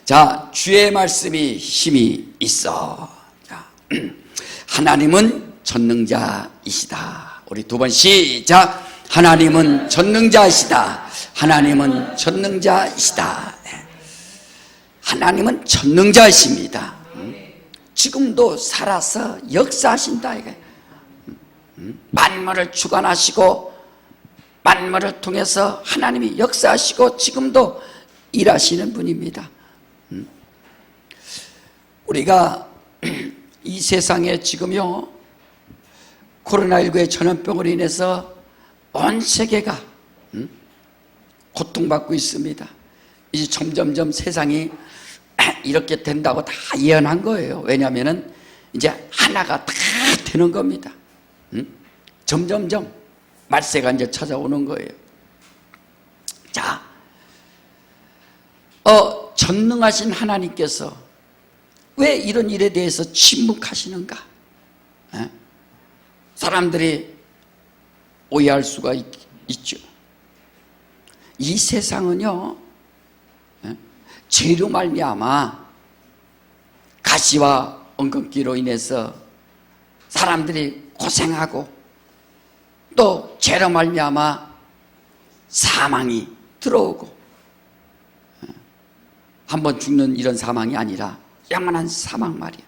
자, 주의 말씀이 힘이 있어. 자, 하나님은 전능자이시다. 우리 두 번 시작. 하나님은 전능자이시다. 하나님은 전능자이시다. 하나님은 전능자이십니다. 지금도 살아서 역사하신다. 만물을 주관하시고 만물을 통해서 하나님이 역사하시고 지금도 일하시는 분입니다. 우리가 이 세상에 지금요 코로나19의 전염병으로 인해서 온 세계가 고통받고 있습니다. 이제 점점점 세상이 이렇게 된다고 다 예언한 거예요. 왜냐하면 이제 하나가 다 되는 겁니다. 점점점 말세가 이제 찾아오는 거예요. 자, 전능하신 하나님께서 왜 이런 일에 대해서 침묵하시는가? 사람들이 오해할 수가 있죠. 이 세상은요 죄로 말미암아 가시와 엉겅퀴로 인해서 사람들이 고생하고 또 죄로 말미암아 사망이 들어오고 한번 죽는 이런 사망이 아니라 영원한 사망 말이야.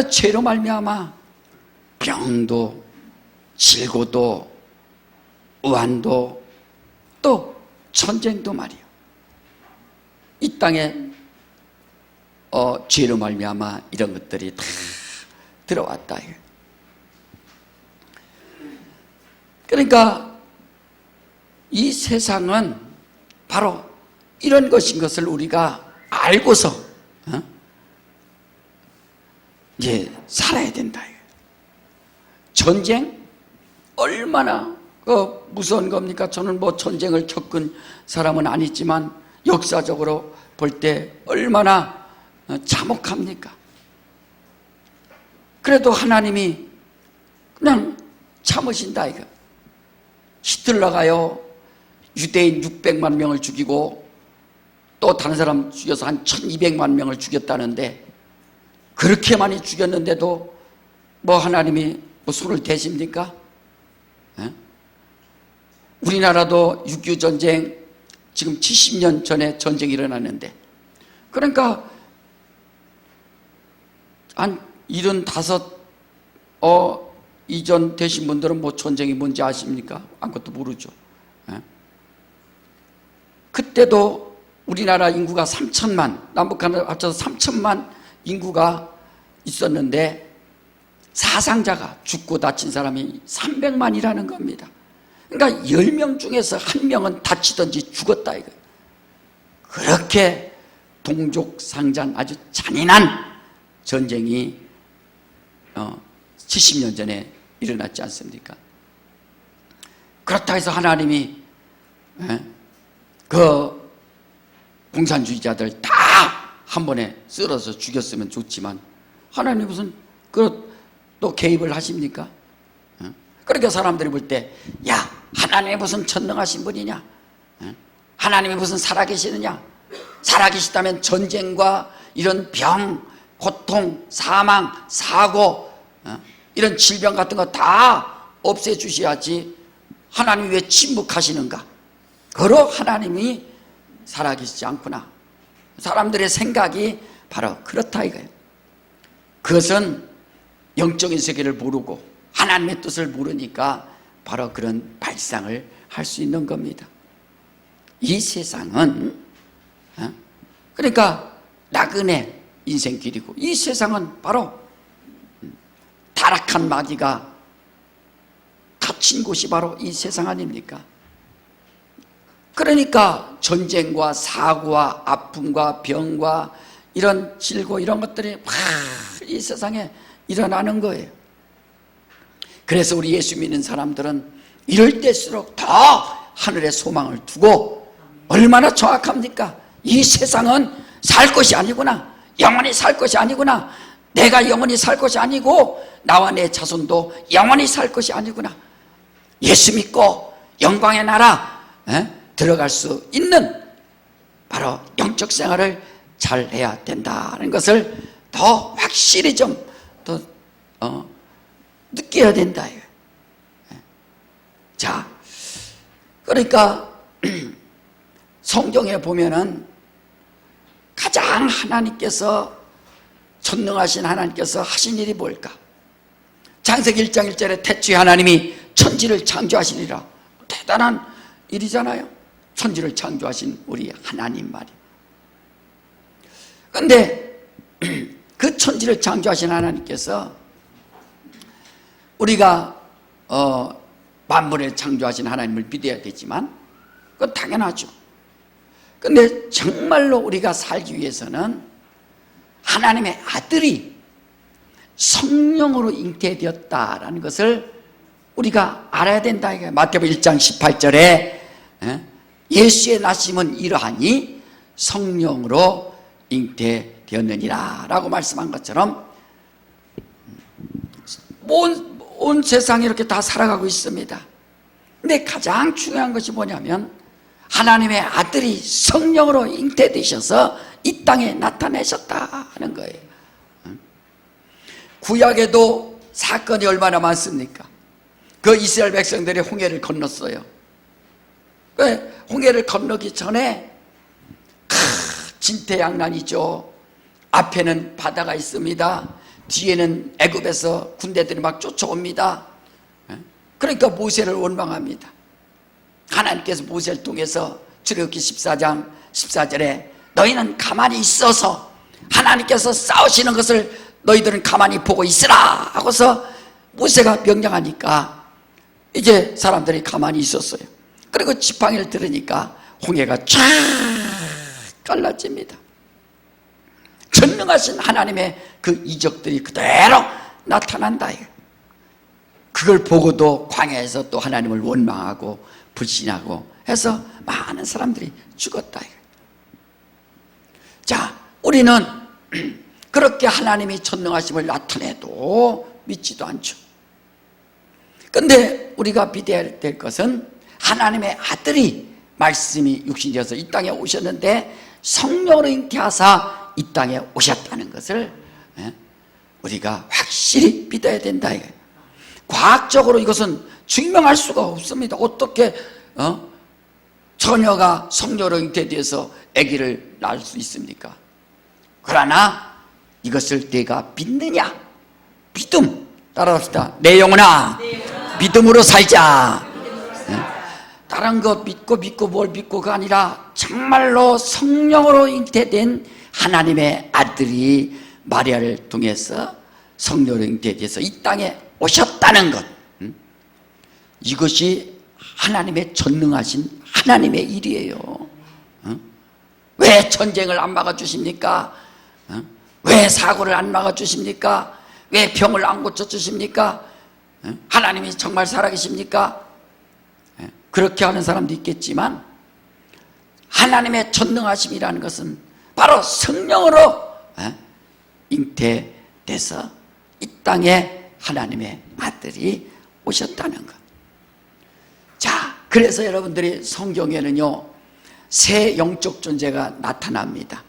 죄로 말미암아 병도 질고도 우환도 또 전쟁도 말이야. 이 땅에 죄로 말미암아 이런 것들이 다 들어왔다. 그러니까 이 세상은 바로 이런 것인 것을 우리가 알고서 이제 살아야 된다. 전쟁 얼마나 무서운 겁니까? 저는 뭐 전쟁을 겪은 사람은 아니지만 역사적으로 볼 때 얼마나 참혹합니까? 그래도 하나님이 그냥 참으신다 이거. 히틀러가요 유대인 600만 명을 죽이고 또 다른 사람 죽여서 한 1200만 명을 죽였다는데 그렇게 많이 죽였는데도 뭐 하나님이 뭐 손을 대십니까? 우리나라도 6.25 전쟁 지금 70년 전에 전쟁이 일어났는데 그러니까 한 75 이전 되신 분들은 뭐 전쟁이 뭔지 아십니까? 아무것도 모르죠. 그때도 우리나라 인구가 3천만, 남북한을 합쳐서 3천만 인구가 있었는데 사상자가 죽고 다친 사람이 300만이라는 겁니다. 그러니까 10명 중에서 1명은 다치든지 죽었다 이거예요. 그렇게 동족상잔 아주 잔인한 전쟁이 70년 전에 일어났지 않습니까? 그렇다고 해서 하나님이 그 공산주의자들 다 한 번에 쓸어서 죽였으면 좋지만 하나님이 무슨 또 개입을 하십니까? 그러니까 사람들이 볼 때 야 하나님이 무슨 전능하신 분이냐? 하나님이 무슨 살아계시느냐? 살아계시다면 전쟁과 이런 병, 고통, 사망, 사고 이런 질병 같은 거 다 없애주셔야지 하나님이 왜 침묵하시는가? 그러 하나님이 살아계시지 않구나. 사람들의 생각이 바로 그렇다 이거예요. 그것은 영적인 세계를 모르고 하나님의 뜻을 모르니까 바로 그런 발상을 할 수 있는 겁니다. 이 세상은 그러니까 나그네 인생길이고 이 세상은 바로 타락한 마귀가 갇힌 곳이 바로 이 세상 아닙니까? 그러니까 전쟁과 사고와 아픔과 병과 이런 질고 이런 것들이 막 이 세상에 일어나는 거예요. 그래서 우리 예수 믿는 사람들은 이럴 때일수록 더 하늘에 소망을 두고 얼마나 정확합니까? 이 세상은 살 것이 아니구나. 영원히 살 것이 아니구나. 내가 영원히 살 것이 아니고 나와 내 자손도 영원히 살 것이 아니구나. 예수 믿고 영광의 나라 들어갈 수 있는 바로 영적 영적 생활을 잘 해야 된다는 것을 더 확실히 좀 더 느껴야 된다. 자, 그러니까 성경에 보면은 가장 하나님께서 전능하신 하나님께서 하신 일이 뭘까? 창세기 1장 1절에 태초에 하나님이 천지를 창조하시리라. 대단한 일이잖아요. 천지를 창조하신 우리 하나님 말이에요. 그런데 그 천지를 창조하신 하나님께서 우리가 만물을 창조하신 하나님을 믿어야 되지만 그건 당연하죠. 그런데 정말로 우리가 살기 위해서는 하나님의 아들이 성령으로 잉태되었다라는 것을 우리가 알아야 된다. 마태복음 1장 18절에 예수의 나심은 이러하니 성령으로 잉태되었느니라 라고 말씀한 것처럼 온 세상이 이렇게 다 살아가고 있습니다. 근데 가장 중요한 것이 뭐냐면 하나님의 아들이 성령으로 잉태되셔서 이 땅에 나타내셨다는 거예요. 구약에도 사건이 얼마나 많습니까? 그 이스라엘 백성들이 홍해를 건넜어요. 홍해를 건너기 전에 진퇴양난이죠. 앞에는 바다가 있습니다. 뒤에는 애굽에서 군대들이 막 쫓아옵니다. 그러니까 모세를 원망합니다. 하나님께서 모세를 통해서 출애굽기 14장 14절에 너희는 가만히 있어서 하나님께서 싸우시는 것을 너희들은 가만히 보고 있으라 하고서 모세가 명령하니까 이제 사람들이 가만히 있었어요. 그리고 지팡이를 들으니까 홍해가 쫙 갈라집니다. 전능하신 하나님의 그 이적들이 그대로 나타난다. 그걸 보고도 광야에서 또 하나님을 원망하고 불신하고 해서 많은 사람들이 죽었다. 자, 우리는 그렇게 하나님이 전능하심을 나타내도 믿지도 않죠. 그런데 우리가 믿어야 될 것은 하나님의 아들이 말씀이 육신이 되어서 이 땅에 오셨는데 성령으로 잉태하사 이 땅에 오셨다는 것을 우리가 확실히 믿어야 된다. 과학적으로 이것은 증명할 수가 없습니다. 어떻게 처녀가 성령으로 잉태되어서 아기를 낳을 수 있습니까? 그러나 이것을 내가 믿느냐? 믿음. 따라합시다. 내 영혼아, 믿음으로 살자. 다른 것 믿고 뭘 믿고가 아니라 정말로 성령으로 잉태된 하나님의 아들이 마리아를 통해서 성령으로 잉태돼서 이 땅에 오셨다는 것, 이것이 하나님의 전능하신 하나님의 일이에요. 왜 전쟁을 안 막아주십니까? 왜 사고를 안 막아주십니까? 왜 병을 안 고쳐주십니까? 하나님이 정말 살아계십니까? 그렇게 하는 사람도 있겠지만 하나님의 전능하심이라는 것은 바로 성령으로 잉태돼서 이 땅에 하나님의 아들이 오셨다는 것. 자, 그래서 여러분들이 성경에는요 세 영적 존재가 나타납니다.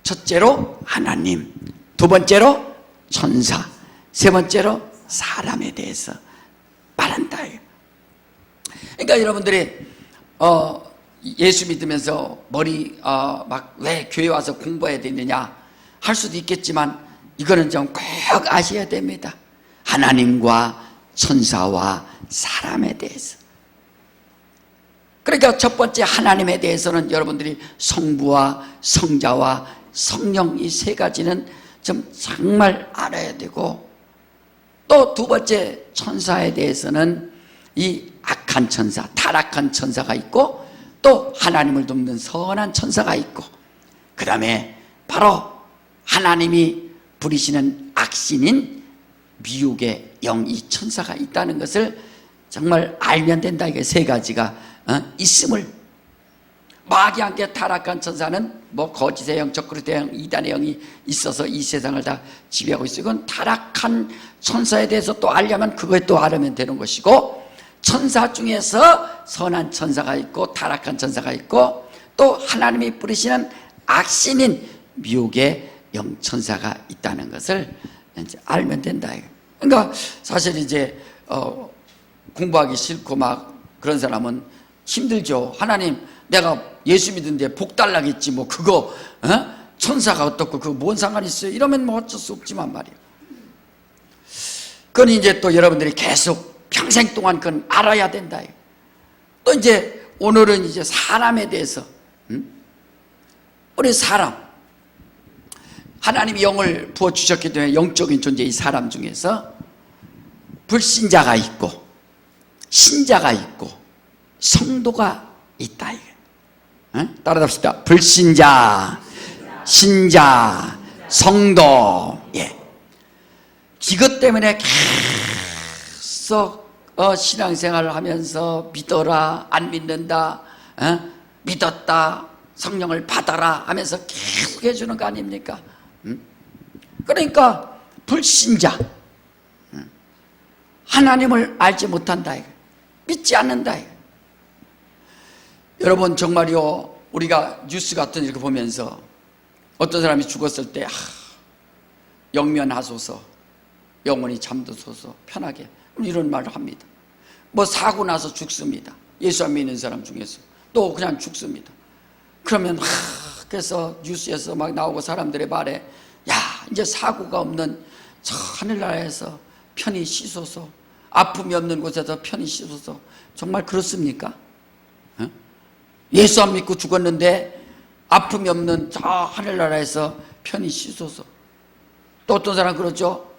첫째로 하나님, 두 번째로 천사, 세 번째로 사람에 대해서 말한다. 그러니까 여러분들이 예수 믿으면서 머리 막 왜 교회 와서 공부해야 되느냐 할 수도 있겠지만 이거는 좀 꼭 아셔야 됩니다. 하나님과 천사와 사람에 대해서. 그러니까 첫 번째 하나님에 대해서는 여러분들이 성부와 성자와 성령 이 세 가지는 좀 정말 알아야 되고, 또 두 번째 천사에 대해서는 이 악한 천사, 타락한 천사가 있고 또 하나님을 돕는 선한 천사가 있고, 그 다음에 바로 하나님이 부리시는 악신인 미혹의 영, 이 천사가 있다는 것을 정말 알면 된다. 이게 세 가지가 있음을. 마귀와 함께 타락한 천사는 뭐 거짓의 영, 적그리스도의 영, 이단의 영이 있어서 이 세상을 다 지배하고 있어요. 이건 타락한 천사에 대해서 또 알려면 그거에 또 알으면 되는 것이고, 천사 중에서 선한 천사가 있고 타락한 천사가 있고 또 하나님이 부르시는 악신인 미혹의 영천사가 있다는 것을 이제 알면 된다. 그러니까 사실 이제 공부하기 싫고 막 그런 사람은 힘들죠. 하나님, 내가 예수 믿는데 복 달라겠지 뭐 그거 천사가 어떻고 그거 뭔 상관이 있어요? 이러면 뭐 어쩔 수 없지만 말이에요. 그건 이제 또 여러분들이 계속 평생 동안 그건 알아야 된다. 또 이제 오늘은 이제 사람에 대해서, 우리 사람, 하나님이 영을 부어주셨기 때문에 영적인 존재 이 사람 중에서 불신자가 있고 신자가 있고 성도가 있다. 따라합시다. 불신자, 신자, 성도. 예. 이것 때문에 계속 신앙생활을 하면서 믿어라, 안 믿는다, 믿었다, 성령을 받아라 하면서 계속 해주는 거 아닙니까? 그러니까 불신자, 하나님을 알지 못한다, 믿지 않는다. 여러분 정말요, 우리가 뉴스 같은 이렇게 보면서 어떤 사람이 죽었을 때 영면하소서, 영원히 잠드소서, 편하게, 이런 말을 합니다. 뭐 사고 나서 죽습니다. 예수 안 믿는 사람 중에서 또 그냥 죽습니다. 그러면 그래서 뉴스에서 막 나오고 사람들의 말에, 야, 이제 사고가 없는 저 하늘나라에서 편히 쉬소서, 아픔이 없는 곳에서 편히 쉬소서. 정말 그렇습니까? 예수 안 믿고 죽었는데 아픔이 없는 저 하늘나라에서 편히 쉬소서. 또 어떤 사람 그러죠.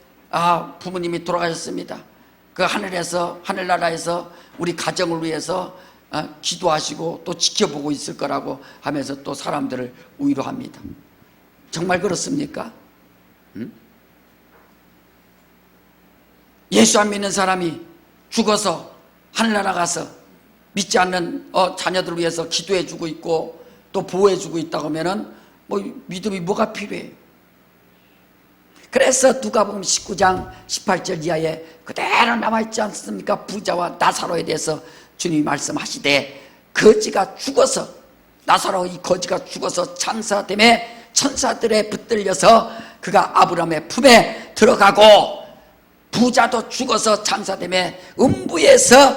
부모님이 돌아가셨습니다. 그 하늘에서, 하늘나라에서 우리 가정을 위해서 기도하시고 또 지켜보고 있을 거라고 하면서 또 사람들을 위로합니다. 정말 그렇습니까? 예수 안 믿는 사람이 죽어서 하늘나라 가서 믿지 않는 자녀들을 위해서 기도해주고 있고 또 보호해주고 있다고 하면은 뭐 믿음이 뭐가 필요해요? 그래서 누가복음 19장 18절 이하에 그대로 남아있지 않습니까? 부자와 나사로에 대해서 주님이 말씀하시되, 거지가 죽어서, 나사로 이 거지가 죽어서 장사됨에 천사들에 붙들려서 그가 아브라함의 품에 들어가고, 부자도 죽어서 장사됨에 음부에서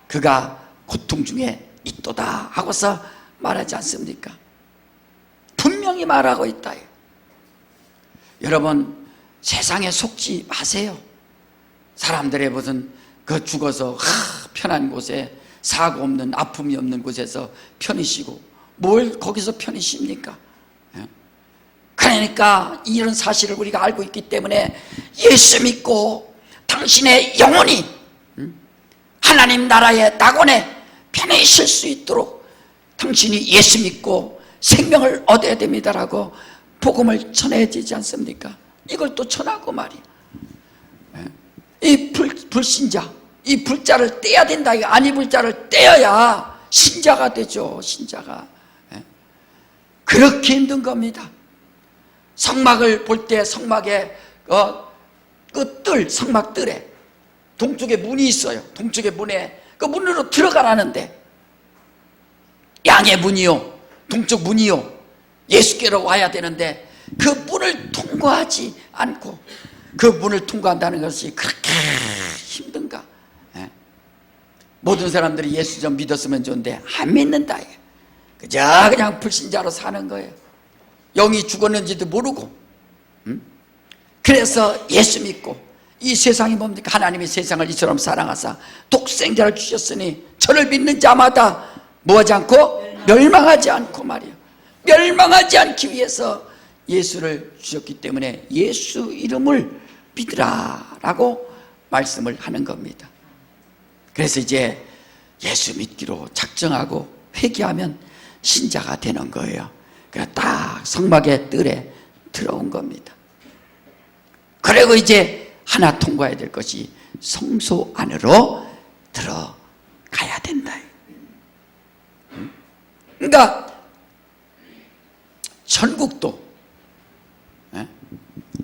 그가 고통 중에 있도다 하고서 말하지 않습니까? 분명히 말하고 있다. 여러분, 세상에 속지 마세요. 사람들의 무슨 그 죽어서 편한 곳에, 사고 없는, 아픔이 없는 곳에서 편히 쉬고 뭘 거기서 편히 쉽니까? 그러니까 이런 사실을 우리가 알고 있기 때문에 예수 믿고 당신의 영혼이 하나님 나라의 낙원에 편히 쉴 수 있도록 당신이 예수 믿고 생명을 얻어야 됩니다라고 복음을 전해야 되지 않습니까? 이걸 또 전하고 말이야. 이 불신자, 이 불자를 떼야 된다. 이 아니 불자를 떼어야 신자가 되죠. 신자가. 그렇게 힘든 겁니다. 성막을 볼 때 성막에 그 뜰, 성막 뜰에 동쪽에 문이 있어요. 동쪽에 문에 그 문으로 들어가라는데, 양의 문이요, 동쪽 문이요, 예수께로 와야 되는데 그 문을 통과하지 않고, 그 문을 통과한다는 것이 그렇게 힘든가? 모든 사람들이 예수 좀 믿었으면 좋은데 안 믿는다. 그저 그냥 불신자로 사는 거예요. 영이 죽었는지도 모르고. 그래서 예수 믿고, 이 세상이 뭡니까? 하나님이 세상을 이처럼 사랑하사 독생자를 주셨으니 저를 믿는 자마다 뭐하지 않고 멸망하지 않고 말이에요. 멸망하지 않기 위해서 예수를 주셨기 때문에 예수 이름을 믿으라 라고 말씀을 하는 겁니다. 그래서 이제 예수 믿기로 작정하고 회개하면 신자가 되는 거예요. 그래서 딱 성막의 뜰에 들어온 겁니다. 그리고 이제 하나 통과해야 될 것이 성소 안으로 들어가야 된다. 그러니까 천국도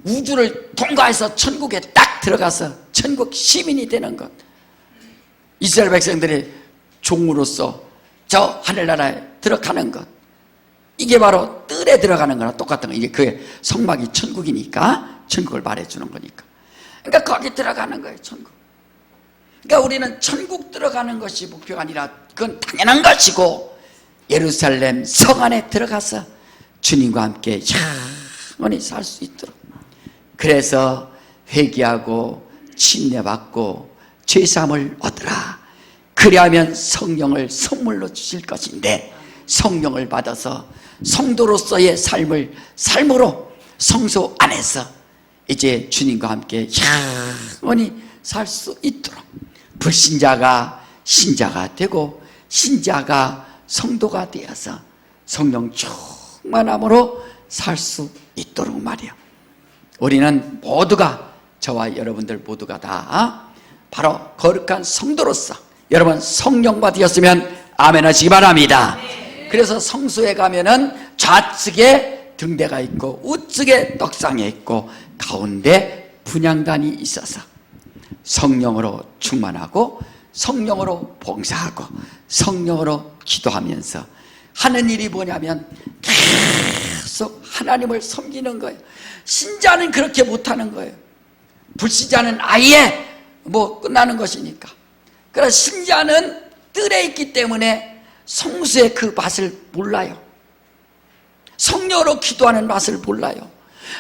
우주를 통과해서 천국에 딱 들어가서 천국 시민이 되는 것, 이스라엘 백성들이 종으로서 저 하늘나라에 들어가는 것, 이게 바로 뜰에 들어가는 거나 똑같은 거. 이게 그 성막이 천국이니까 천국을 말해주는 거니까. 그러니까 거기 들어가는 거예요, 천국. 그러니까 우리는 천국 들어가는 것이 목표가 아니라 그건 당연한 것이고, 예루살렘 성 안에 들어가서 주님과 함께 영원히 살 수 있도록, 그래서 회개하고 침례받고 죄사함을 얻으라. 그리하면 성령을 선물로 주실 것인데, 성령을 받아서 성도로서의 삶으로 성소 안에서 이제 주님과 함께 영원히 살 수 있도록, 불신자가 신자가 되고 신자가 성도가 되어서 성령 충만함으로 살 수 있도록 말이야. 우리는 모두가, 저와 여러분들 모두가 다 바로 거룩한 성도로서 여러분 성령 받으셨으면 아멘 하시기 바랍니다. 그래서 성소에 가면은 좌측에 등대가 있고 우측에 떡상에 있고 가운데 분향단이 있어서 성령으로 충만하고 성령으로 봉사하고 성령으로 기도하면서 하는 일이 뭐냐면 계속 하나님을 섬기는 거예요. 신자는 그렇게 못하는 거예요. 불신자는 아예 끝나는 것이니까. 그러나 신자는 뜰에 있기 때문에 성수의 그 맛을 몰라요. 성령으로 기도하는 맛을 몰라요.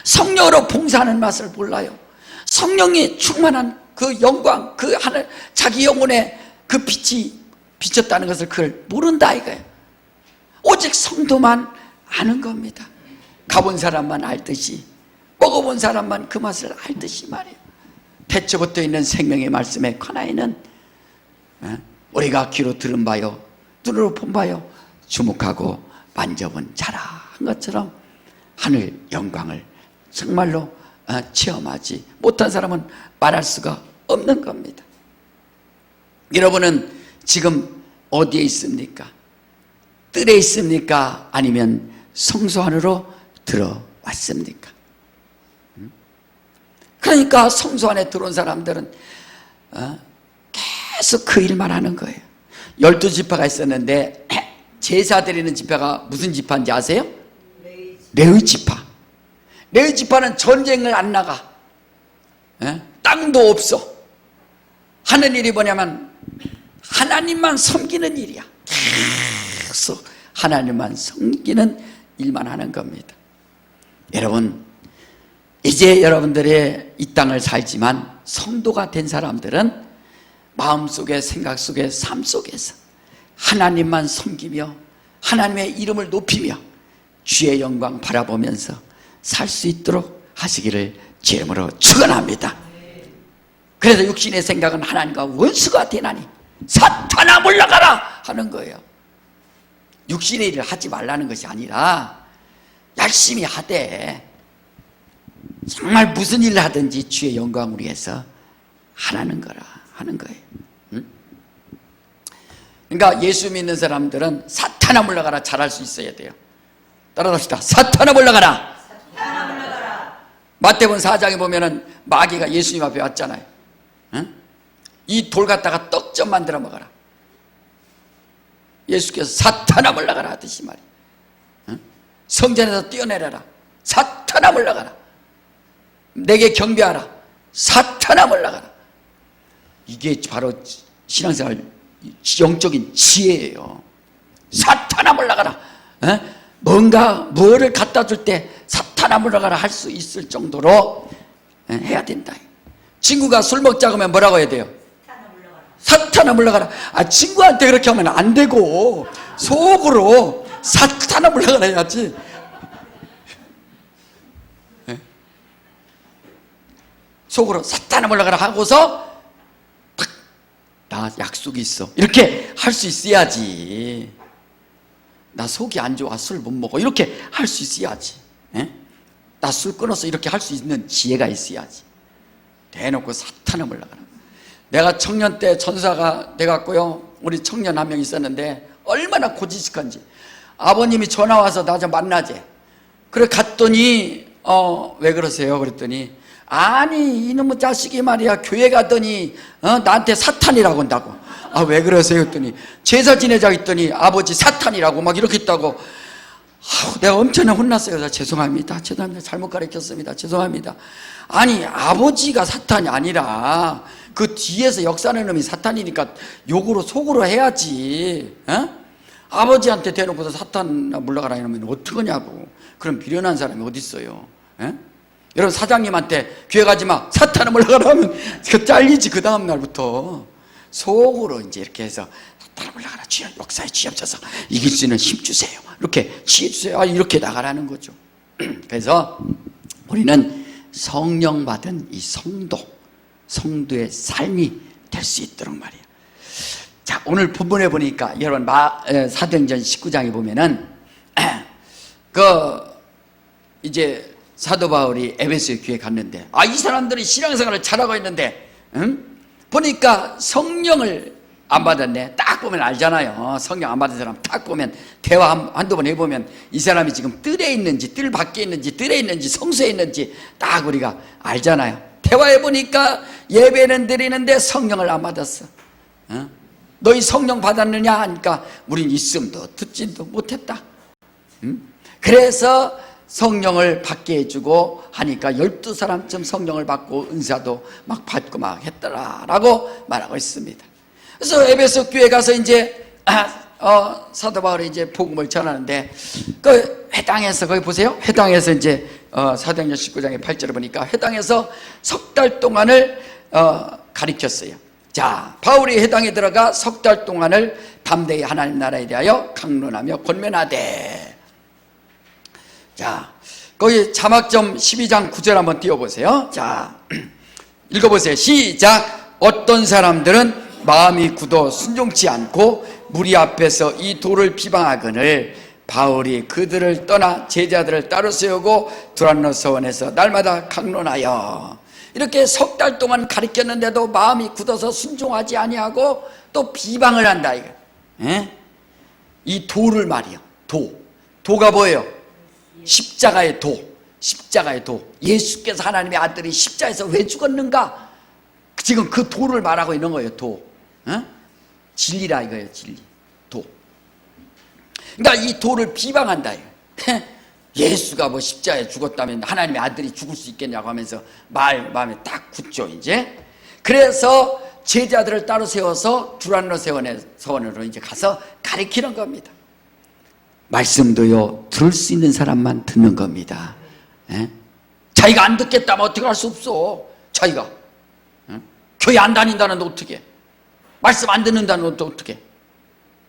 성령으로 봉사하는 맛을 몰라요. 성령이 충만한 그 영광, 그 하늘, 자기 영혼에 그 빛이 비쳤다는 것을 그걸 모른다 이거예요. 오직 성도만 아는 겁니다. 가본 사람만 알듯이, 먹어본 사람만 그 맛을 알듯이 말이에요. 태초부터 있는 생명의 말씀에 관하에는 우리가 귀로 들은 바요 눈으로 본 바요 주목하고 만져본 자라 한 것처럼 하늘 영광을 정말로 체험하지 못한 사람은 말할 수가 없는 겁니다. 여러분은 지금 어디에 있습니까? 뜰에 있습니까? 아니면 성소 안으로 들어왔습니까? 그러니까 성소 안에 들어온 사람들은 계속 그 일만 하는 거예요. 12지파가 있었는데 제사 드리는 지파가 무슨 지파인지 아세요? 레위 지파. 레위 지파는 전쟁을 안 나가. 땅도 없어. 하는 일이 뭐냐면 하나님만 섬기는 일이야. 계속 하나님만 섬기는 일만 하는 겁니다. 여러분, 이제 여러분들의 이 땅을 살지만 성도가 된 사람들은 마음속에, 생각 속에, 삶 속에서 하나님만 섬기며 하나님의 이름을 높이며 주의 영광 바라보면서 살 수 있도록 하시기를 제 이름으로 축원합니다. 그래서 육신의 생각은 하나님과 원수가 되나니 사탄아 물러가라 하는 거예요. 육신의 일을 하지 말라는 것이 아니라 열심히 하되 정말 무슨 일을 하든지 주의 영광을 위해서 하라는 거라 하는 거예요. 그러니까 예수 믿는 사람들은 사탄아 물러가라 잘할 수 있어야 돼요. 따라합시다. 사탄아 물러가라. 사탄아 물러가라. 마태복음 4장에 보면은 마귀가 예수님 앞에 왔잖아요. 이 돌 갖다가 떡 좀 만들어 먹어라. 예수께서 사탄아 물러가라 하듯이 말이에요. 성전에서 뛰어내려라. 사탄아 물러가라. 내게 경배하라. 사탄아 물러가라. 이게 바로 신앙생활 영적인 지혜예요. 사탄아 물러가라. 뭐를 갖다 줄 때 사탄아 물러가라 할 수 있을 정도로 해야 된다. 친구가 술 먹자고 하면 뭐라고 해야 돼요? 사탄아 물러가라. 친구한테 그렇게 하면 안 되고 속으로 사탄아 물러가라 해야지. 속으로 사탄아 물러가라 하고서 나 약속이 있어 이렇게 할 수 있어야지. 나 속이 안 좋아 술 못 먹어 이렇게 할 수 있어야지. 나 술 끊어서 이렇게 할 수 있는 지혜가 있어야지. 대놓고 사탄아 물러가라. 내가 청년 때 전사가 돼갖고요, 우리 청년 한 명 있었는데 얼마나 고지식한지. 아버님이 전화 와서 나 좀 만나재. 그래 갔더니 왜 그러세요? 그랬더니 아니 이놈의 자식이 말이야 교회 가더니 나한테 사탄이라고 한다고. 왜 그러세요? 했더니 제사 지내자 했더니 아버지 사탄이라고 막 이렇게 했다고. 내가 엄청나게 혼났어요. 그래서 죄송합니다. 잘못 가르쳤습니다. 죄송합니다. 아니, 아버지가 사탄이 아니라 그 뒤에서 역사하는 놈이 사탄이니까 욕으로 속으로 해야지. 아버지한테 대놓고서 사탄 물러가라 이러면 어떡하냐고. 그럼 미련한 사람이 어디 있어요? 여러분, 사장님한테 교회 가지 마, 사탄은 물러가라 하면 그 잘리지. 그 다음 날부터 속으로 이제 이렇게 해서 사탄은 물러가라, 주여 역사에 쥐어져서 이길 수 있는 힘 주세요, 이렇게 지혜 주세요, 이렇게 나가라는 거죠. 그래서 우리는 성령 받은 이 성도의 삶이 될 수 있도록 말이에요. 자, 오늘 본문에 보니까 여러분 사도행전 19장에 보면은 이제 사도 바울이 에베소 교회에 갔는데, 이 사람들이 신앙생활을 잘하고 있는데, 보니까 성령을 안 받았네. 딱 보면 알잖아요. 성령 안 받은 사람 딱 보면, 대화 한두 번 해보면 이 사람이 지금 뜰에 있는지, 뜰 밖에 있는지, 뜰에 있는지, 성소에 있는지 딱 우리가 알잖아요. 대화해보니까 예배는 드리는데 성령을 안 받았어. 너희 성령 받았느냐 하니까 우린 있음도 듣지도 못했다. 그래서 성령을 받게 해주고 하니까 12사람쯤 성령을 받고 은사도 막 받고 막 했더라라고 말하고 있습니다. 그래서 에베소 교회 가서 이제 사도 바울이 이제 복음을 전하는데, 그 회당에서, 거기 보세요. 회당에서 이제 사도행전 19장의 8절을 보니까 회당에서 석 달 동안을 가르쳤어요. 자, 바울이 회당에 들어가 석 달 동안을 담대히 하나님 나라에 대하여 강론하며 권면하되. 자, 거기 자막점 12장 9절 한번 띄워보세요. 자, 읽어보세요. 시작. 어떤 사람들은 마음이 굳어 순종치 않고 무리 앞에서 이 도를 비방하거늘 바울이 그들을 떠나 제자들을 따로 세우고 두란노 서원에서 날마다 강론하여. 이렇게 석 달 동안 가르쳤는데도 마음이 굳어서 순종하지 아니하고 또 비방을 한다 이거. 이 도를 말이요. 도가 뭐예요? 십자가의 도. 예수께서 하나님의 아들이 십자가에서 왜 죽었는가? 지금 그 도를 말하고 있는 거예요. 진리라 이거예요. 진리. 도. 그러니까 이 도를 비방한다 이거. 예수가 뭐 십자가에 죽었다면 하나님의 아들이 죽을 수 있겠냐고 하면서 마음에 딱 굳죠 이제. 그래서 제자들을 따로 세워서 두란노 서원으로 이제 가서 가르치는 겁니다. 말씀도요, 들을 수 있는 사람만 듣는 겁니다. 자기가 안 듣겠다면 어떻게 할 수 없어. 자기가 교회 안 다닌다는데 어떻게, 말씀 안 듣는다는데 어떻게,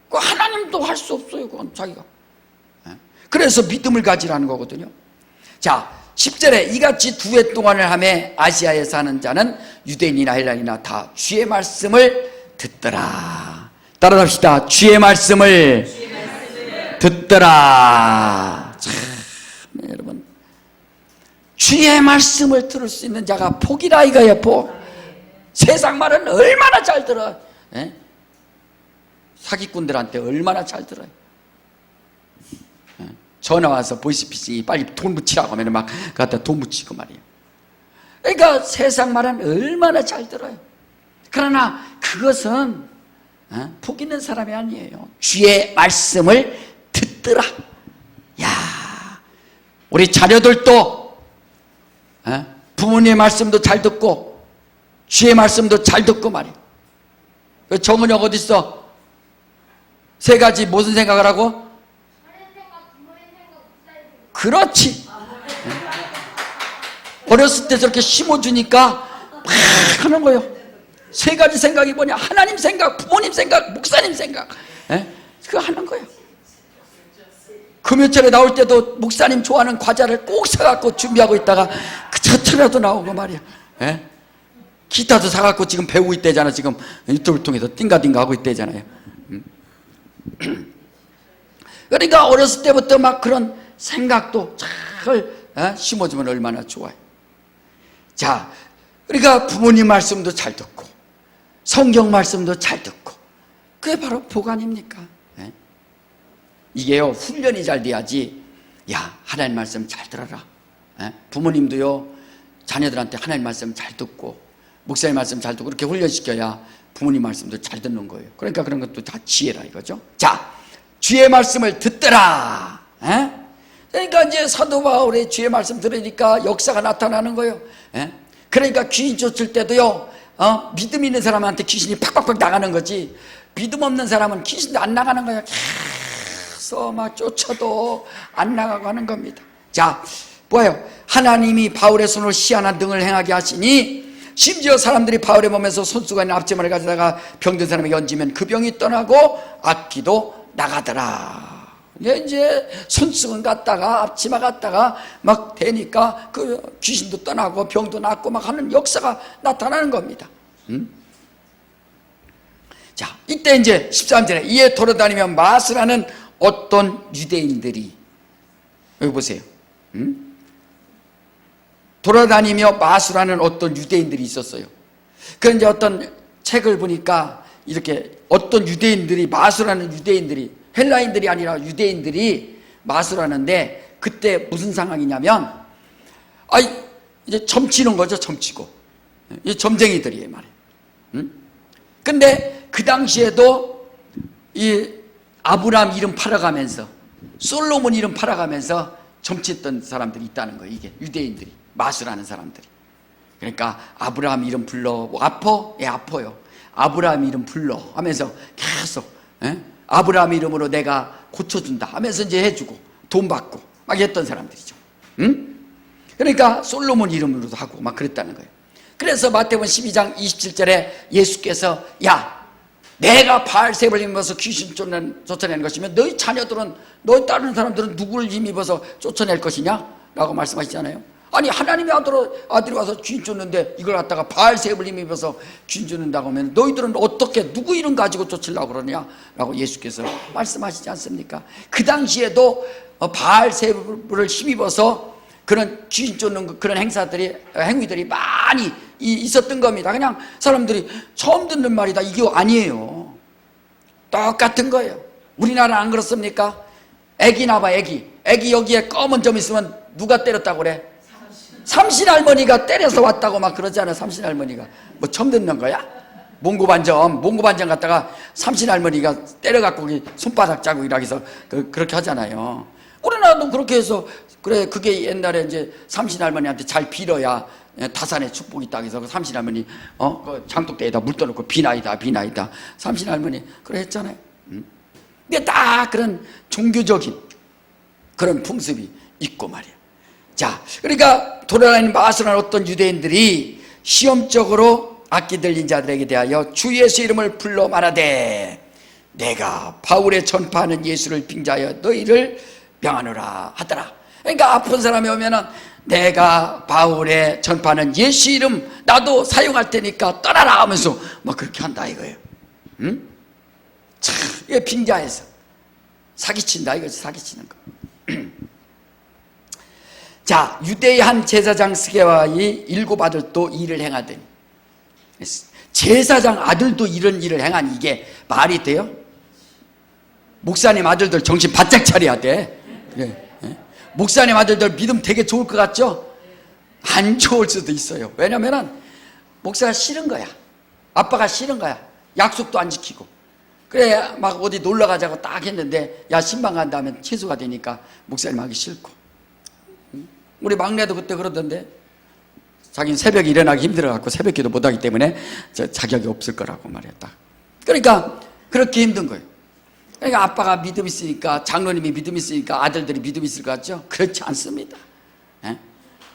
그 하나님도 할 수 없어요. 그건 자기가. 그래서 믿음을 가지라는 거거든요. 자, 10절에 이같이 2해 동안을 하며 아시아에 사는 자는 유대인이나 헬라인이나 다 주의 말씀을 듣더라. 따라합시다. 주의 말씀을 듣더라. 참, 여러분, 주의 말씀을 들을 수 있는 자가 복이라 이거예요. 복. 세상 말은 얼마나 잘 들어. 사기꾼들한테 얼마나 잘 들어요. 전화 와서 보이스피싱이 빨리 돈 묻히라고 하면 막 갖다 돈 묻히고 말이에요. 그러니까 세상 말은 얼마나 잘 들어요. 그러나 그것은 복 있는 사람이 아니에요. 주의 말씀을 듣더라. 야, 우리 자녀들도 부모님의 말씀도 잘 듣고 주의 말씀도 잘 듣고 말이에요. 정은영 어디 있어? 세 가지 무슨 생각을 하고? 그렇지. 어렸을 때 저렇게 심어주니까 막 하는 거예요. 세 가지 생각이 뭐냐? 하나님 생각, 부모님 생각, 목사님 생각. 그거 하는 거예요. 금요철에 나올 때도 목사님 좋아하는 과자를 꼭 사갖고 준비하고 있다가 저처라도 나오고 말이야. 기타도 사갖고 지금 배우고 있대잖아. 지금 유튜브를 통해서 띵가띵가 하고 있대잖아요. 그러니까 어렸을 때부터 막 그런 생각도 잘 심어주면 얼마나 좋아요. 자, 그러니까 부모님 말씀도 잘 듣고 성경 말씀도 잘 듣고, 그게 바로 복 아닙니까? 이게요, 훈련이 잘 돼야지. 야, 하나님 말씀 잘 들어라. 부모님도요, 자녀들한테 하나님 말씀 잘 듣고 목사님 말씀 잘 듣고 그렇게 훈련시켜야 부모님 말씀도 잘 듣는 거예요. 그러니까 그런 것도 다 지혜라 이거죠. 자, 주의 말씀을 듣더라. 그러니까 이제 사도 바울의 주의 말씀 들으니까 역사가 나타나는 거예요. 예? 그러니까 귀신 쫓을 때도요, 믿음 있는 사람한테 귀신이 팍팍팍 나가는 거지, 믿음 없는 사람은 귀신도 안 나가는 거예요. 계속 막 쫓아도 안 나가고 하는 겁니다. 자, 뭐예요? 하나님이 바울의 손으로 희한한 등을 행하게 하시니, 심지어 사람들이 바울의 몸에서 손수가 있는 앞치마를 가져다가 병든 사람에게 얹으면 그 병이 떠나고 악귀도 나가더라. 이제 손수건 갖다가 앞치마 갖다가 막 대니까 그 귀신도 떠나고 병도 낫고 막 하는 역사가 나타나는 겁니다. 자, 이때 이제 13절에 이에 돌아다니며 마술하는 어떤 유대인들이, 여기 보세요. 돌아다니며 마술하는 어떤 유대인들이 있었어요. 그 이제 어떤 책을 보니까 이렇게 어떤 유대인들이, 마술하는 유대인들이, 헬라인들이 아니라 유대인들이 마술하는데, 그때 무슨 상황이냐면, 이제 점치는 거죠. 점치고, 이 점쟁이들이에요 말이에요. 근데 그 당시에도 이 아브라함 이름 팔아가면서, 솔로몬 이름 팔아가면서 점치했던 사람들이 있다는 거예요. 이게 유대인들이, 마술하는 사람들이. 그러니까 아브라함 이름 불러, 뭐 아파? 예, 아파요. 아브라함 이름 불러 하면서 계속, 아브라함 이름으로 내가 고쳐준다 하면서 이제 해주고 돈 받고 막 했던 사람들이죠. 그러니까 솔로몬 이름으로도 하고 막 그랬다는 거예요. 그래서 마태복음 12장 27절에 예수께서, 야, 내가 바알세불 힘입어서 귀신 쫓아내는 것이면 너희 자녀들은, 너희 다른 사람들은 누구를 힘입어서 쫓아낼 것이냐? 라고 말씀하시잖아요. 아니, 하나님의 아들이 와서 귀신 쫓는데 이걸 갖다가 바알세불 힘입어서 귀신 쫓는다고 하면 너희들은 어떻게, 누구 이름 가지고 쫓으려고 그러냐? 라고 예수께서 말씀하시지 않습니까? 그 당시에도 바알세불을 힘입어서 그런 귀신 쫓는 그런 행위들이 많이 있었던 겁니다. 그냥 사람들이 처음 듣는 말이다, 이게 아니에요. 똑같은 거예요. 우리나라 안 그렇습니까? 애기나 봐, 애기 여기에 검은 점 있으면 누가 때렸다고 그래? 삼신할머니가 때려서 왔다고 막 그러잖아요. 삼신할머니가 뭐 처음 듣는 거야? 몽고반점 갖다가 삼신할머니가 때려갖고 손바닥 자국이라 해서 그렇게 하잖아요. 우리나라도 그렇게 해서, 그래, 그게 옛날에 이제 삼신할머니한테 잘 빌어야 다산에 축복이 있다 해서 그 삼신할머니 그 장독대에다 물 떠놓고 비나이다 삼신할머니 그래 했잖아요. 근데 다 그런 종교적인 그런 풍습이 있고 말이야. 자, 그러니까 돌아다니는 마술하는 어떤 유대인들이 시험적으로 악기 들린 자들에게 대하여 주 예수 이름을 불러 말하되 내가 바울의 전파하는 예수를 빙자하여 너희를 명하노라 하더라. 그러니까 아픈 사람이 오면은 내가 바울의 전파하는 예수 이름 나도 사용할 테니까 떠나라 하면서 막 그렇게 한다 이거예요. 참, 이게 빙자해서 사기친다 이거지, 사기치는 거. 자, 유대의 한 제사장 스게와의 7 아들도 일을 행하더니, 제사장 아들도 이런 일을 행하니 이게 말이 돼요? 목사님 아들들 정신 바짝 차려야 돼. 그래. 목사님 아들들 믿음 되게 좋을 것 같죠? 안 좋을 수도 있어요. 왜냐면은 목사가 싫은 거야. 아빠가 싫은 거야. 약속도 안 지키고. 그래, 막 어디 놀러 가자고 딱 했는데, 야, 신방 간다 하면 취소가 되니까 목사님 하기 싫고. 우리 막내도 그때 그러던데, 자기는 새벽에 일어나기 힘들어갖고 새벽 기도 못하기 때문에 자격이 없을 거라고 말했다. 그러니까 그렇게 힘든 거예요. 그러니까 아빠가 믿음 있으니까, 장로님이 믿음 있으니까 아들들이 믿음 있을 것 같죠? 그렇지 않습니다.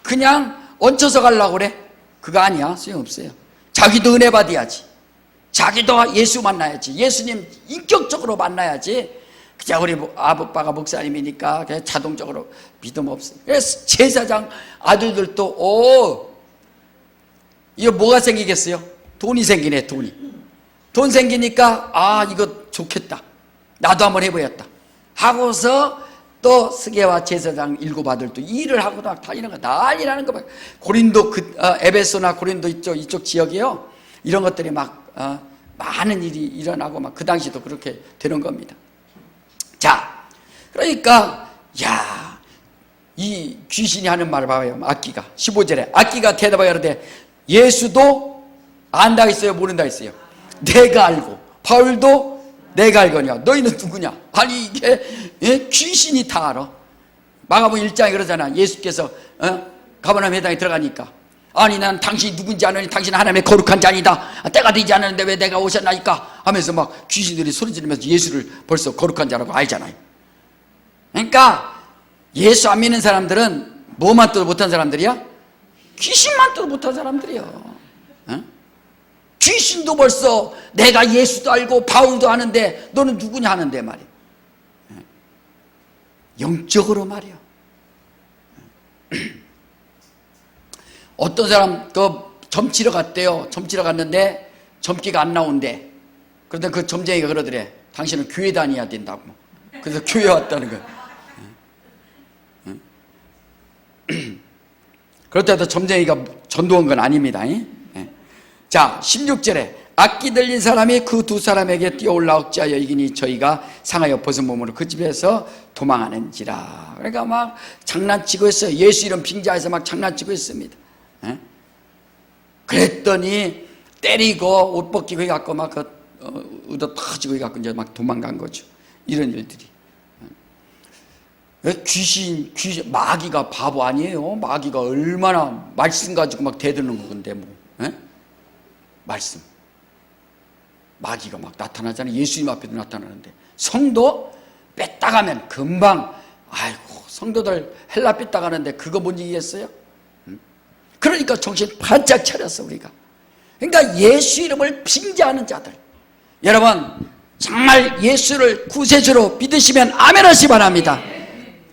그냥 얹혀서 가려고 그래? 그거 아니야. 소용없어요. 자기도 은혜 받아야지. 자기도 예수 만나야지. 예수님 인격적으로 만나야지. 그냥 우리 아빠가 목사님이니까 그냥 자동적으로 믿음 없어요. 그래서 제사장 아들들도 이거 뭐가 생기겠어요? 돈이 생기네. 돈 생기니까 이거 좋겠다. 나도 한번 해보였다 하고서 또 스게와 제사장 7 아들도 일을 하고 막 다니는 거, 난리나는 거. 고린도 에베소나 고린도 이쪽 지역이요, 이런 것들이 막 많은 일이 일어나고 막 그 당시도 그렇게 되는 겁니다. 자, 그러니까 이 귀신이 하는 말을 봐요. 악기가 15절에 악기가 대답하여 이르되 예수도 안다 했어요, 모른다 했어요? 내가 알고 바울도 내가 알거냐, 너희는 누구냐? 아니 이게 귀신이 다 알아. 마가복음 1장에 그러잖아. 예수께서 가버나움 회당에 들어가니까 아니 난 당신이 누군지 아느니 당신은 하나님의 거룩한 자니다. 때가 되지 않았는데 왜 내가 오셨나이까 하면서 막 귀신들이 소리 지르면서 예수를 벌써 거룩한 자라고 알잖아요. 그러니까 예수 안 믿는 사람들은 뭐만 떠도 못한 사람들이야? 귀신만 떠도 못한 사람들이야. 귀신도 벌써 내가 예수도 알고 바울도 아는데 너는 누구냐 하는데 말이야. 영적으로 말이야. 어떤 사람 점치러 갔대요. 점치러 갔는데 점기가 안 나온대. 그런데 그 점쟁이가 그러더래. 당신은 교회 다녀야 된다고. 그래서 교회 왔다는 거야. 그렇다고 점쟁이가 전도한 건 아닙니다. 자, 16절에 악기 들린 사람이 그 두 사람에게 뛰어올라 억지하여 이기니 저희가 상하여 벗은 몸으로 그 집에서 도망하는지라. 그러니까 막 장난치고 있어요. 예수 이름 빙자해서 막 장난치고 있습니다. 그랬더니 때리고 옷 벗기고 해갖고 막 의도 터지고 해갖고 이제 막 도망간 거죠. 이런 일들이. 귀신, 마귀가 바보 아니에요. 마귀가 얼마나 말씀 가지고 막 대드는 건데 뭐. 말씀. 마귀가 막 나타나잖아요. 예수님 앞에도 나타나는데 성도 뺐다 가면 금방 아이고 성도들 헬라 뺐다 가는데 그거 못 이기겠어요? 그러니까 정신 바짝 차렸어 우리가. 그러니까 예수 이름을 빙자하는 자들, 여러분 정말 예수를 구세주로 믿으시면 아멘 하시기 바랍니다.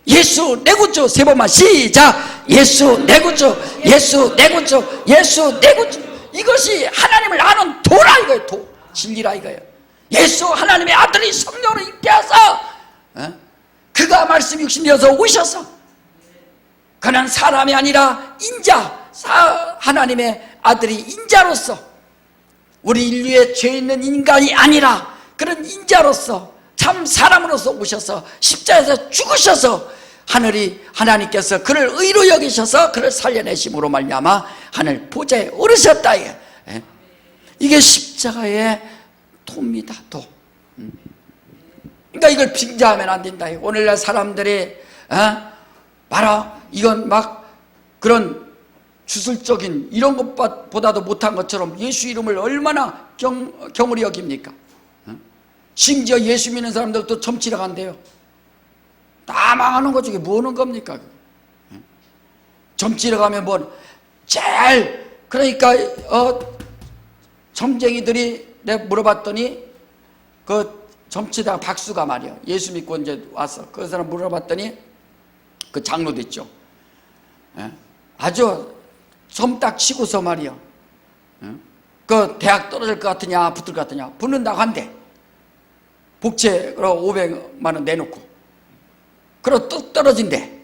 예수 내 구주 세 번만 시작. 예수 내 구주, 예수 내 구주, 예수 내 구주. 이것이 하나님을 아는 도라 이거예요. 도, 진리라 이거예요. 예수 하나님의 아들이 성령으로 잉태하사 그가 말씀 육신되어서 오셔서 그는 사람이 아니라 인자, 하나님의 아들이 인자로서 우리 인류에 죄 있는 인간이 아니라 그런 인자로서 참 사람으로서 오셔서 십자가에서 죽으셔서 하나님께서 그를 의로 여기셔서 그를 살려내심으로 말미암아 하늘 보좌에 오르셨다. 이게 십자가의 도입니다. 도. 그러니까 이걸 빙자하면 안 된다. 오늘날 사람들이 봐라 이건 막 그런 주술적인 이런 것보다도 못한 것처럼 예수 이름을 얼마나 경홀히 여깁니까? 심지어 예수 믿는 사람들도 점치러 간대요. 다 망하는 것 중에 뭐 하는 겁니까? 점치러 가면 뭐 제일 그러니까 점쟁이들이 내가 물어봤더니 그 점치다가 박수가 말이야. 예수 믿고 이제 와서 그 사람 물어봤더니 그 장로도 있죠. 아주 점 딱 치고서 말이야. 그 대학 떨어질 것 같으냐 붙을 것 같으냐 붙는다고 한대. 복채로 500만 원 내놓고 그럼 뚝 떨어진대.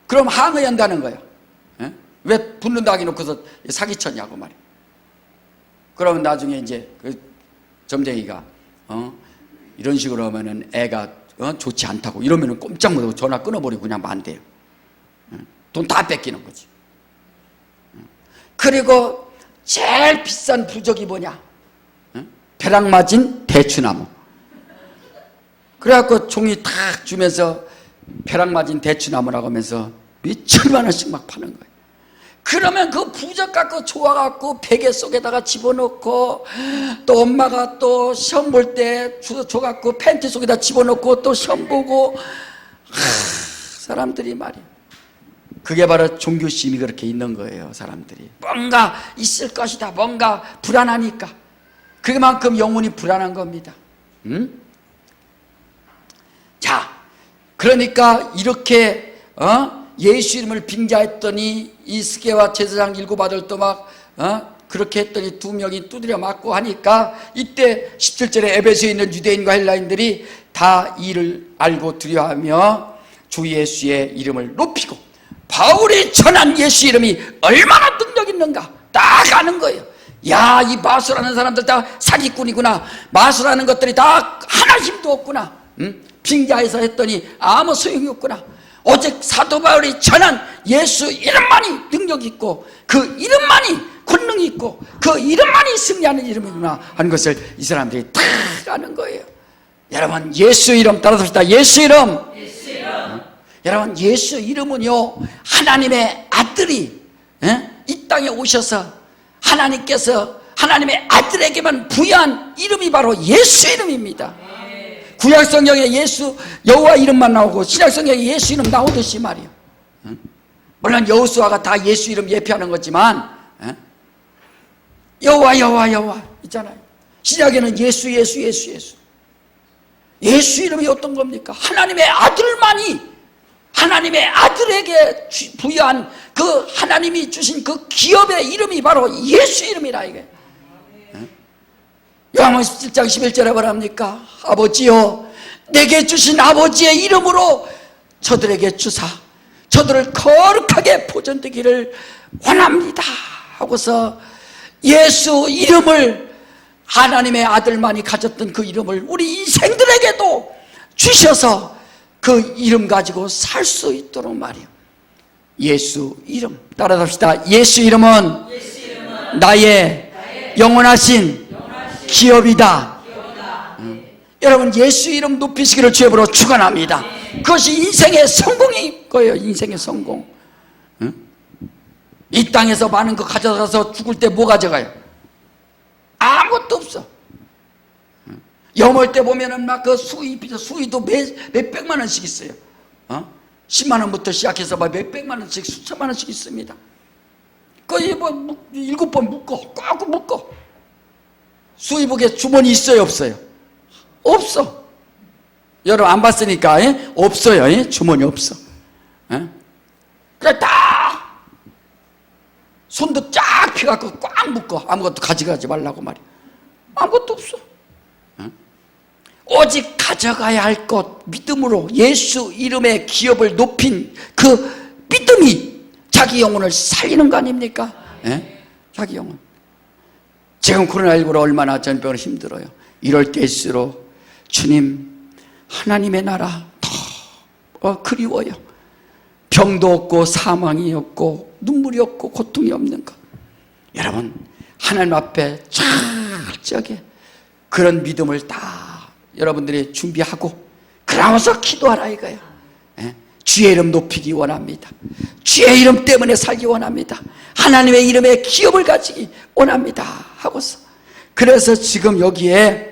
그럼 항의한다는 거야. 왜 붙는다고 해놓고서 사기쳤냐고 말이야. 그러면 나중에 이제 그 점쟁이가 이런 식으로 하면은 애가 좋지 않다고 이러면은 꼼짝 못하고 전화 끊어버리고 그냥 만대요. 돈 다 뺏기는 거지. 그리고 제일 비싼 부적이 뭐냐? 벼락 맞은 대추나무. 그래갖고 종이 탁 주면서 벼락 맞은 대추나무라고 하면서 몇천만 원씩 막 파는 거예요. 그러면 그 부적 갖고 좋아갖고 베개 속에다가 집어넣고 또 엄마가 또 시험 볼 때 줘갖고 팬티 속에다 집어넣고 또 시험 보고 사람들이 말이야. 그게 바로 종교심이 그렇게 있는 거예요. 사람들이 뭔가 있을 것이다, 뭔가 불안하니까. 그만큼 영혼이 불안한 겁니다. 자, 그러니까 이렇게 예수 이름을 빙자했더니 이스게와 제사장 7아들도 막 그렇게 했더니 2명이 두드려 맞고 하니까 이때 17절에 에베소에 있는 유대인과 헬라인들이 다 이를 알고 두려워하며 주 예수의 이름을 높이고 바울이 전한 예수 이름이 얼마나 능력 있는가 딱 아는 거예요. 야, 이 마술하는 사람들 다 사기꾼이구나. 마술하는 것들이 다 하나 힘도 없구나. 빙자해서 했더니 아무 소용이 없구나. 오직 사도 바울이 전한 예수 이름만이 능력이 있고 그 이름만이 권능이 있고 그 이름만이 승리하는 이름이구나 하는 것을 이 사람들이 다 아는 거예요. 여러분 예수 이름 따라서 합시다. 예수 이름. 여러분, 예수 이름은요, 하나님의 아들이 이 땅에 오셔서 하나님께서 하나님의 아들에게만 부여한 이름이 바로 예수 이름입니다. 구약 성경에 예수 여호와 이름만 나오고 신약 성경에 예수 이름 나오듯이 말이에요. 물론 여호수아가 다 예수 이름 예표하는 거지만 여호와 있잖아요. 신약에는 예수 이름이 어떤 겁니까? 하나님의 아들만이 하나님의 아들에게 부여한 그 하나님이 주신 그 기업의 이름이 바로 예수 이름이라 이게. 요한복음 17장 11절에 뭐랍니까? 아버지여, 내게 주신 아버지의 이름으로 저들에게 주사 저들을 거룩하게 보존되기를 원합니다 하고서 예수 이름을, 하나님의 아들만이 가졌던 그 이름을 우리 인생들에게도 주셔서 그 이름 가지고 살 수 있도록 말이에요. 예수 이름 따라합시다. 예수 이름은 나의 영원하신 기업이다. 여러분, 예수 이름 높이시기를 주의 이름으로 축원합니다. 그것이 인생의 성공일 거예요. 인생의 성공. 이 땅에서 많은 거 가져가서 죽을 때 뭐 가져가요? 아무것도 없어. 염월 때 보면은 막 그 수의도 몇백만 원씩 있어요. 10만 원부터 시작해서 막 몇백만 원씩, 수천만 원씩 있습니다. 거의 뭐 7번 묶어, 꼭 묶어. 수의복에 주머니 있어요, 없어요? 없어. 여러분 안 봤으니까 없어요. 주머니 없어. 그래 딱 손도 쫙 펴갖고 꽉 묶어. 아무것도 가져가지 말라고 말이야. 아무것도 없어. 오직 가져가야 할 것 믿음으로 예수 이름의 기업을 높인 그 믿음이 자기 영혼을 살리는 거 아닙니까? 자기 영혼. 지금 코로나19로 얼마나 전병으로 힘들어요. 이럴 때일수록 주님, 하나님의 나라 더 그리워요. 병도 없고 사망이 없고 눈물이 없고 고통이 없는 것. 여러분, 하나님 앞에 철저하게 그런 믿음을 다 여러분들이 준비하고 그러면서 기도하라 이거예요. 주의 이름 높이기 원합니다. 주의 이름 때문에 살기 원합니다. 하나님의 이름에 기업을 가지기 원합니다 하고서, 그래서 지금 여기에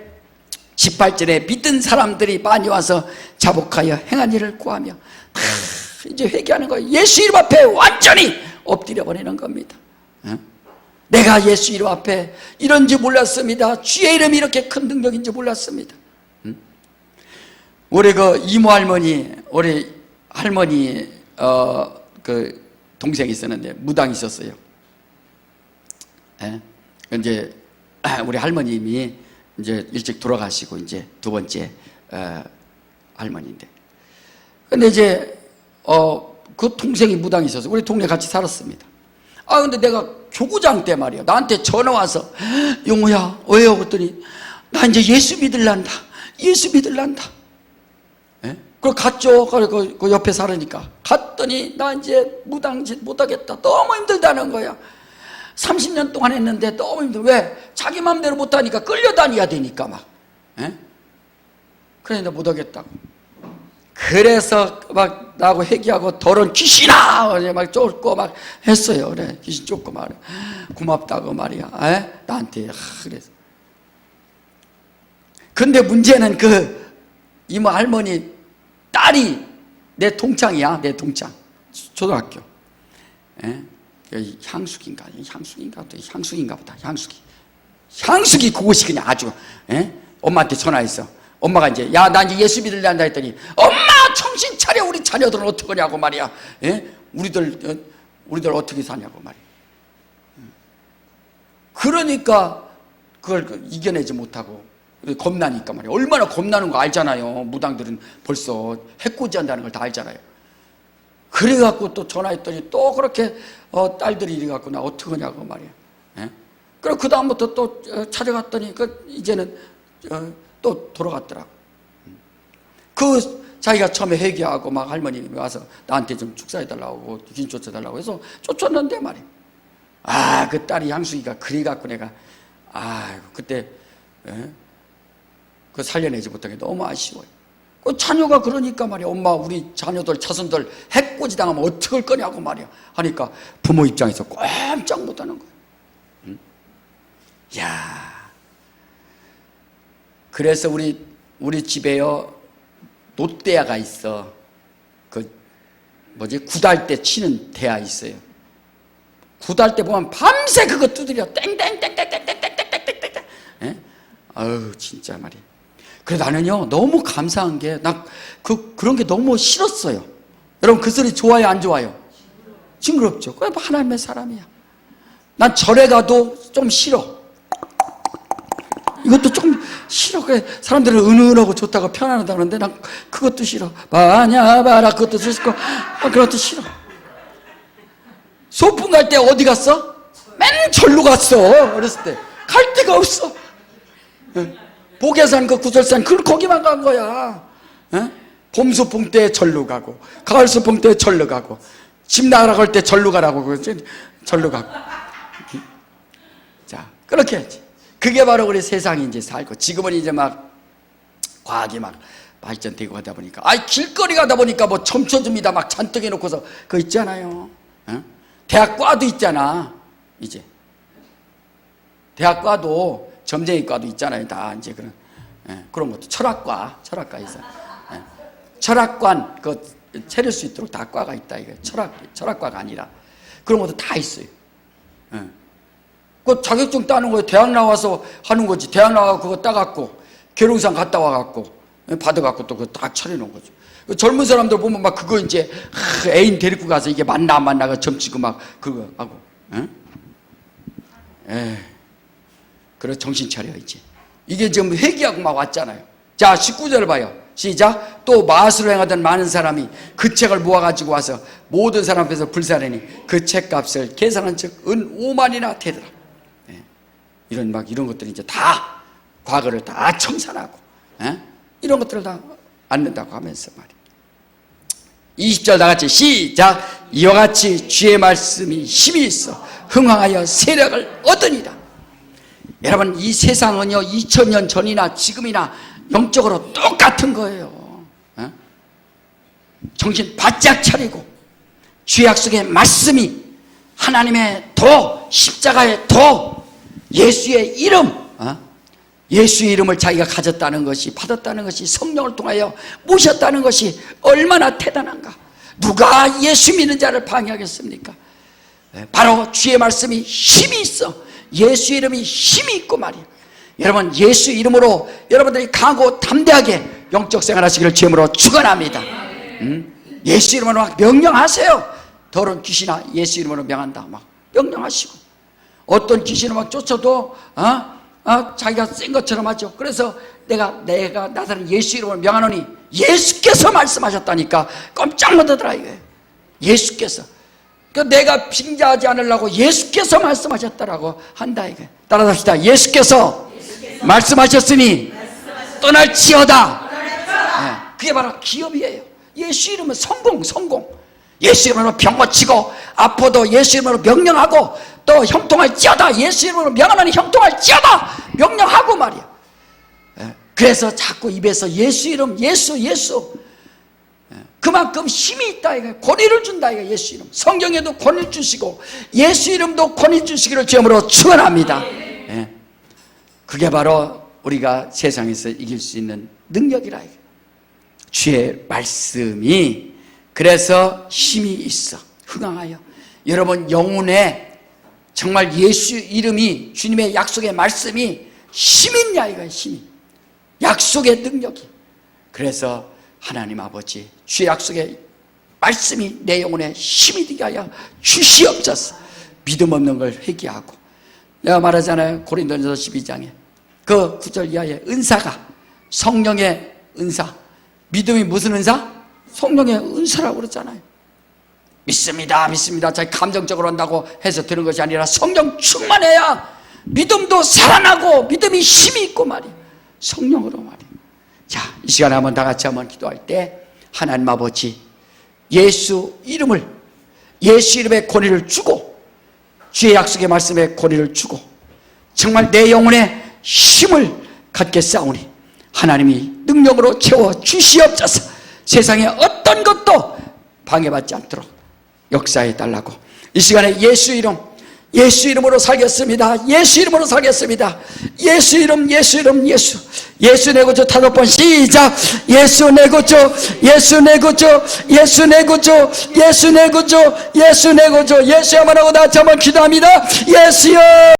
18절에 믿은 사람들이 많이 와서 자복하여 행한 일을 구하며 이제 회개하는 거예요. 예수 이름 앞에 완전히 엎드려 버리는 겁니다. 내가 예수 이름 앞에 이런지 몰랐습니다. 주의 이름이 이렇게 큰 능력인지 몰랐습니다. 우리 그 이모 할머니, 우리 할머니 그 동생이 있었는데 무당이 있었어요. 이제 우리 할머님이 이제 일찍 돌아가시고 이제 두 번째 할머니인데, 근데 이제 그 동생이 무당이 있어서 우리 동네 같이 살았습니다. 근데 내가 교구장 때 말이야, 나한테 전화 와서 용우야 왜요? 그랬더니 나 이제 예수 믿을란다. 예수 믿을란다. 그걸 갔죠. 그 옆에 살으니까 갔더니 나 이제 무당짓 못하겠다. 너무 힘들다는 거야. 30년 동안 했는데 너무 힘들어. 왜? 자기 마음대로 못하니까 끌려다녀야 되니까 막. 그러니까 못하겠다고. 그래서 막 나하고 회개하고 더러운 귀신아 막 쫓고 막 했어요. 그래, 귀신 쫓고 말이야. 고맙다고 말이야. 나한테. 그래서. 근데 문제는 그 이모 할머니 딸이 내 동창이야. 내 동창. 초등학교. 향숙인가 보다. 향숙이 그곳이 그냥 아주 엄마한테 전화했어. 엄마가 이제 야 나 이제 예수 믿으려한다 했더니 엄마 정신 차려. 우리 자녀들은 어떡하냐고 말이야. 우리들 어떻게 사냐고 말이야. 그러니까 그걸 이겨내지 못하고 겁나니까 말이야. 얼마나 겁나는 거 알잖아요. 무당들은 벌써 해코지 한다는 걸 다 알잖아요. 그래갖고 또 전화했더니 또 그렇게 딸들이 이래갖고 나 어떡하냐고 말이야. 그리고 그 다음부터 또 찾아갔더니 이제는 또 돌아갔더라고. 자기가 처음에 회개하고 막 할머님이 와서 나한테 좀 축사해달라고 귀신 쫓아달라고 해서 쫓았는데 말이야. 그 딸이 향수기가 그래갖고 내가 그때 그 살려내지 못한 게 너무 아쉬워요. 그 자녀가 그러니까 말이야, 엄마 우리 자녀들 자손들 해코지 당하면 어떡할 거냐고 말이야 하니까 부모 입장에서 꼼짝 못하는 거야. 응? 야, 그래서 우리 집에요 롯데야가 있어. 그 굿할 때 치는 대야 있어요. 굿할 때 보면 밤새 그거 두드려 땡땡땡땡땡땡땡땡땡땡. 예? 아유 진짜 말이야. 그래서 나는요 너무 감사한 게 나 그런 게 너무 싫었어요. 여러분 그 소리 좋아요 안 좋아요? 징그럽죠. 그게 하나님의 사람이야. 난 절에 가도 좀 싫어. 이것도 좀 싫어. 그래 사람들은 은은하고 좋다고 편안하다 그러는데 난 그것도 싫어. 바냐바라 그것도 싫고 그것도 싫어. 소풍 갈 때 어디 갔어? 맨 절로 갔어. 어렸을 때 갈 데가 없어. 복야산 그 구절산 거기만 간 거야. 봄 소풍 때 절로 가고 가을 소풍 때 절로 가고 집 나가라고 할 때 절로 가라고 그러지. 절로 가고. 자 그렇게 했지. 그게 바로 우리 세상이 이제 살고 지금은 이제 막 과학이 막 발전되고 하다 보니까 길거리 가다 보니까 뭐 첨쳐줍니다 막 잔뜩 해놓고서 그거 있잖아요. 대학과도 있잖아. 이제 대학과도 점쟁이과도 있잖아요. 다 이제 그런 것도 철학과 있어. 철학관 그 차릴 수 있도록 다 과가 있다 이거. 철학과가 아니라 그런 것도 다 있어요. 그 자격증 따는 거에 대학 나와서 하는 거지. 대학 나와서 그거 따갖고 계룡산 갔다 와갖고 받아갖고 또 그거 다 차려놓은 거죠. 젊은 사람들 보면 막 그거 이제 애인 데리고 가서 이게 만나 안 만나가 점치고 막 그거 하고. 그래 정신 차려 이제. 이게 지금 회개하고 막 왔잖아요. 자 19절 봐요. 시작. 또 마술을 행하던 많은 사람이 그 책을 모아가지고 와서 모든 사람 앞에서 불사르니 그 책값을 계산한 즉 은 5만이나 되더라. 이런 것들이 이제 다 과거를 다 청산하고 이런 것들을 다 않는다고 하면서 말이야. 20절 다 같이 시작. 이와 같이 주의 말씀이 힘이 있어 흥황하여 세력을 얻으니라. 여러분 이 세상은요 2000년 전이나 지금이나 영적으로 똑같은 거예요. 정신 바짝 차리고 주의 약속의 말씀이 하나님의 도 십자가의 도 예수의 이름 예수의 이름을 자기가 가졌다는 것이 받았다는 것이 성령을 통하여 모셨다는 것이 얼마나 대단한가. 누가 예수 믿는 자를 방해하겠습니까? 바로 주의 말씀이 힘이 있어. 예수 이름이 힘이 있고 말이야. 여러분 예수 이름으로 여러분들이 강하고 담대하게 영적 생활하시기를 주님으로 축원합니다. 예수 이름으로 막 명령하세요. 더러운 귀신아 예수 이름으로 명한다 막 명령하시고 어떤 귀신을 막 쫓아도 자기가 센 것처럼 하죠. 그래서 내가 나사렛 예수 이름으로 명하노니 예수께서 말씀하셨다니까 깜짝 놀라더라 이거예요. 예수께서 내가 빙자하지 않으려고 예수께서 말씀하셨다라고 한다 이거예요. 따라합시다. 예수께서 말씀하셨으니 떠날지어다. 그게 바로 기업이에요. 예수 이름은 성공. 예수 이름으로 병 고치고 아파도 예수 이름으로 명령하고 또 형통할지어다. 예수 이름으로 명하노니 형통할지어다 명령하고 말이야. 그래서 자꾸 입에서 예수 이름 예수 그만큼 힘이 있다 이거. 권위를 준다 이거. 예수 이름 성경에도 권위를 주시고 예수 이름도 권위 주시기를 주님으로 축원합니다. 그게 바로 우리가 세상에서 이길 수 있는 능력이라 이거. 주의 말씀이 그래서 힘이 있어 흥황하여 여러분 영혼에 정말 예수 이름이 주님의 약속의 말씀이 힘 있냐 이거야. 힘이 약속의 능력이. 그래서 하나님 아버지 주의 약속의 말씀이 내 영혼에 힘이 되게 하여 주시옵소서. 믿음 없는 걸 회개하고 내가 말하잖아요. 고린도전서 12장에 그 9절 이하의 은사가 성령의 은사. 믿음이 무슨 은사? 성령의 은사라고 그랬잖아요. 믿습니다 자기 감정적으로 한다고 해서 되는 것이 아니라 성령 충만해야 믿음도 살아나고 믿음이 힘이 있고 말이에요. 성령으로 말이에요. 자, 이 시간에 한번 다 같이 한번 기도할 때 하나님 아버지 예수 이름을 예수 이름의 권위를 주고 주의 약속의 말씀에 권위를 주고 정말 내 영혼에 힘을 갖게 싸우니 하나님이 능력으로 채워 주시옵소서. 세상에 어떤 것도 방해받지 않도록 역사해 달라고 이 시간에 예수 이름으로 살겠습니다. 예수 이름으로 살겠습니다. 예수 이름, 예수 이름, 예수. 예수 내 구주 5번 시작. 예수 내 구주, 예수 내 구주, 예수 내 구주, 예수 내 구주, 예수 내 구주. 예수야만 하고 다 한번 기도합니다. 예수여.